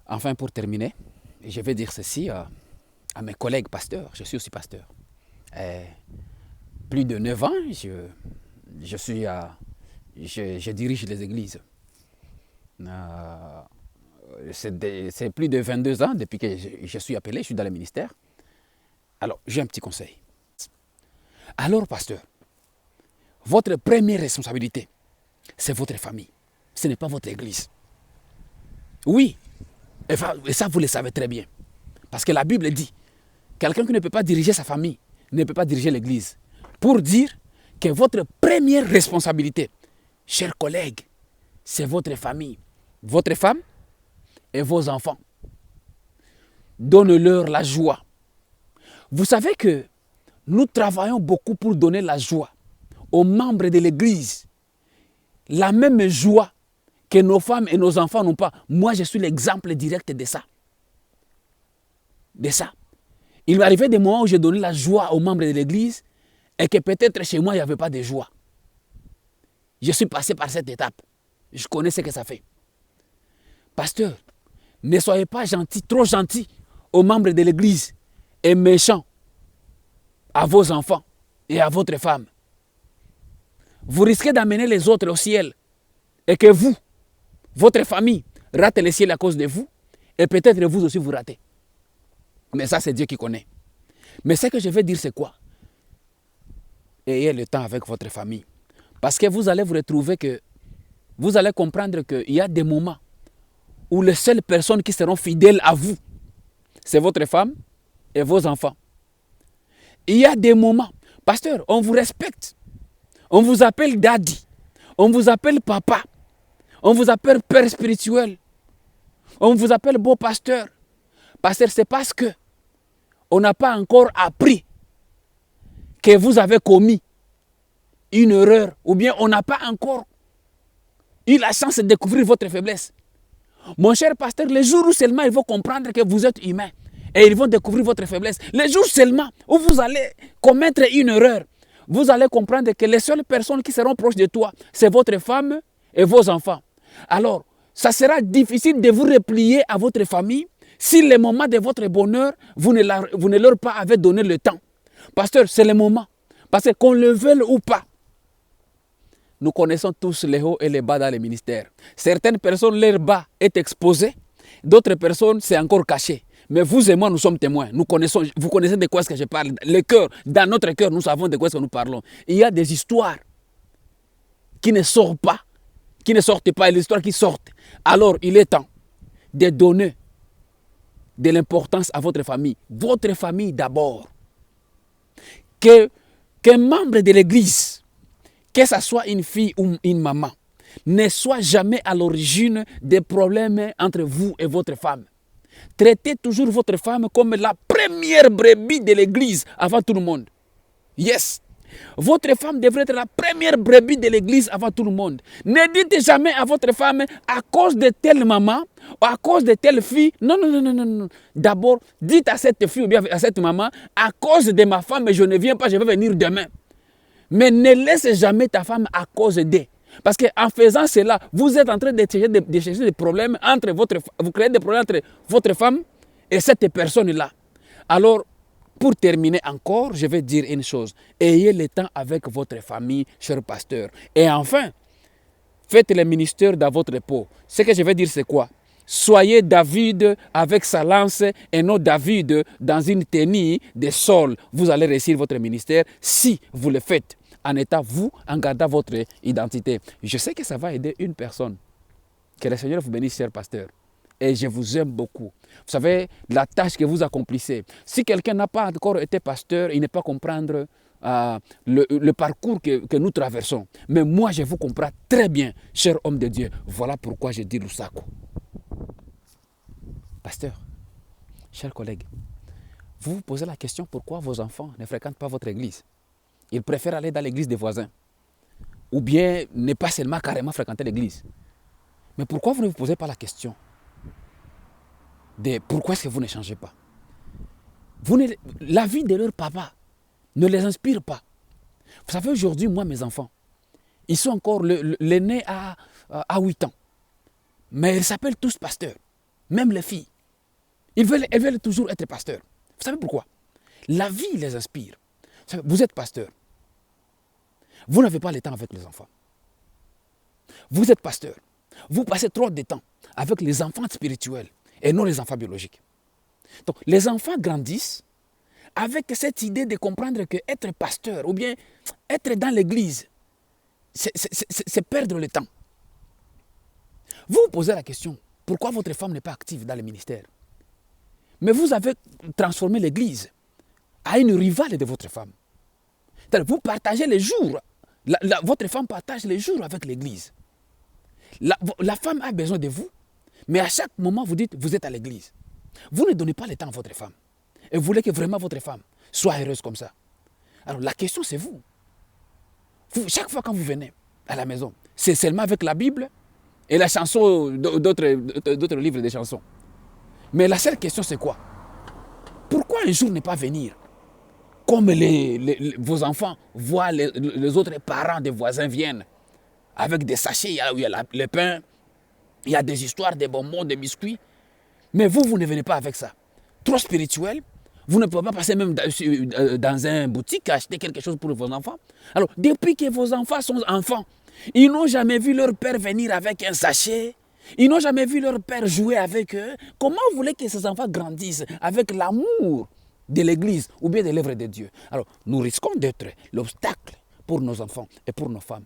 Enfin, pour terminer, je vais dire ceci à mes collègues pasteurs. Je suis aussi pasteur. Plus de 9 ans, je dirige les églises. C'est plus de 22 ans depuis que je suis appelé, je suis dans le ministère. Alors, j'ai un petit conseil. Alors, pasteur, votre première responsabilité, c'est votre famille. Ce n'est pas votre église. Oui, et ça, vous le savez très bien. Parce que la Bible dit, quelqu'un qui ne peut pas diriger sa famille ne peut pas diriger l'église. Pour dire que votre première responsabilité, chers collègues, c'est votre famille, votre femme et vos enfants. Donne-leur la joie. Vous savez que nous travaillons beaucoup pour donner la joie aux membres de l'église. La même joie que nos femmes et nos enfants n'ont pas. Moi, je suis l'exemple direct de ça. Il m'est arrivé des moments où j'ai donné la joie aux membres de l'église et que peut-être chez moi, il n'y avait pas de joie. Je suis passé par cette étape. Je connais ce que ça fait. Pasteur, ne soyez pas gentil, trop gentil aux membres de l'église et méchant à vos enfants et à votre femme. Vous risquez d'amener les autres au ciel et que vous, votre famille, rate le ciel à cause de vous et peut-être vous aussi vous ratez. Mais ça, c'est Dieu qui connaît. Mais ce que je veux dire, c'est quoi? Ayez le temps avec votre famille. Parce que vous allez vous retrouver que, vous allez comprendre qu'il y a des moments où les seules personnes qui seront fidèles à vous, c'est votre femme et vos enfants. Il y a des moments, pasteur, on vous respecte. On vous appelle daddy. On vous appelle papa. On vous appelle père spirituel. On vous appelle beau pasteur. Pasteur, c'est parce que on n'a pas encore appris que vous avez commis une erreur ou bien on n'a pas encore eu la chance de découvrir votre faiblesse. Mon cher pasteur, les jours où seulement ils vont comprendre que vous êtes humain et ils vont découvrir votre faiblesse, les jours seulement où vous allez commettre une erreur, vous allez comprendre que les seules personnes qui seront proches de toi, c'est votre femme et vos enfants. Alors, ça sera difficile de vous replier à votre famille si le moment de votre bonheur, vous ne leur pas avez donné le temps. Pasteur, c'est le moment. Parce que qu'on le veuille ou pas, nous connaissons tous les hauts et les bas dans le ministère. Certaines personnes, leur bas est exposé. D'autres personnes, c'est encore caché. Mais vous et moi, nous sommes témoins. Vous connaissez de quoi est-ce que je parle. Le cœur, dans notre cœur, nous savons de quoi est-ce que nous parlons. Il y a des histoires qui ne sortent pas. Qui ne sortent pas, et les histoires qui sortent. Alors, il est temps de donner de l'importance à votre famille. Votre famille d'abord. Qu'un membre de l'église, que ce soit une fille ou une maman, ne soit jamais à l'origine des problèmes entre vous et votre femme. Traitez toujours votre femme comme la première brebis de l'église avant tout le monde. Yes. Votre femme devrait être la première brebis de l'église avant tout le monde. Ne dites jamais à votre femme, à cause de telle maman, ou à cause de telle fille. Non, non, non, non, non. D'abord, dites à cette fille ou bien à cette maman, à cause de ma femme, je ne viens pas, je vais venir demain. Mais ne laisse jamais ta femme à cause d'elle. Parce qu'en faisant cela, vous êtes en train de chercher des problèmes entre vous créez des problèmes entre votre femme et cette personne-là. Alors, pour terminer encore, je vais dire une chose. Ayez le temps avec votre famille, cher pasteur. Et enfin, faites le ministère dans votre peau. Ce que je vais dire, c'est quoi? Soyez David avec sa lance et non David dans une tenue de Saul. Vous allez réussir votre ministère si vous le faites en étant vous, en gardant votre identité. Je sais que ça va aider une personne. Que le Seigneur vous bénisse, cher pasteur. Et je vous aime beaucoup. Vous savez, la tâche que vous accomplissez. Si quelqu'un n'a pas encore été pasteur, il ne peut pas comprendre le parcours que nous traversons. Mais moi, je vous comprends très bien, cher homme de Dieu. Voilà pourquoi je dis Lusako. Pasteur, chers collègues, vous vous posez la question pourquoi vos enfants ne fréquentent pas votre église. Ils préfèrent aller dans l'église des voisins. Ou bien ne pas seulement carrément fréquenter l'église. Mais pourquoi vous ne vous posez pas la question de pourquoi est-ce que vous ne changez pas? La vie de leur papa ne les inspire pas. Vous savez, aujourd'hui, moi, mes enfants, ils sont encore, l'aîné à 8 ans. Mais ils s'appellent tous pasteurs. même les filles, elles veulent toujours être pasteurs. Vous savez pourquoi? La vie les inspire. Vous êtes pasteur. Vous n'avez pas le temps avec les enfants. Vous êtes pasteur. Vous passez trop de temps avec les enfants spirituels et non les enfants biologiques. Donc, les enfants grandissent avec cette idée de comprendre que être pasteur ou bien être dans l'église, c'est perdre le temps. Vous vous posez la question, pourquoi votre femme n'est pas active dans le ministère? Mais vous avez transformé l'église à une rivale de votre femme. Vous partagez les jours. Votre femme partage les jours avec l'église. La femme a besoin de vous, mais à chaque moment, vous dites, vous êtes à l'église. Vous ne donnez pas le temps à votre femme. Et vous voulez que vraiment votre femme soit heureuse comme ça. Alors la question, c'est vous. Chaque fois quand vous venez à la maison, c'est seulement avec la Bible et la chanson, d'autres livres de chansons. Mais la seule question, c'est quoi? Pourquoi un jour ne pas venir comme vos enfants voient les autres parents des voisins viennent avec des sachets, il y a le pain, il y a des histoires, des bonbons, des biscuits. Mais vous ne venez pas avec ça. Trop spirituel, vous ne pouvez pas passer même dans une boutique acheter quelque chose pour vos enfants. Alors, depuis que vos enfants sont enfants, ils n'ont jamais vu leur père venir avec un sachet. Ils n'ont jamais vu leur père jouer avec eux. Comment vous voulez que ces enfants grandissent avec l'amour de l'Église ou bien de l'œuvre de Dieu? Alors, nous risquons d'être l'obstacle pour nos enfants et pour nos femmes.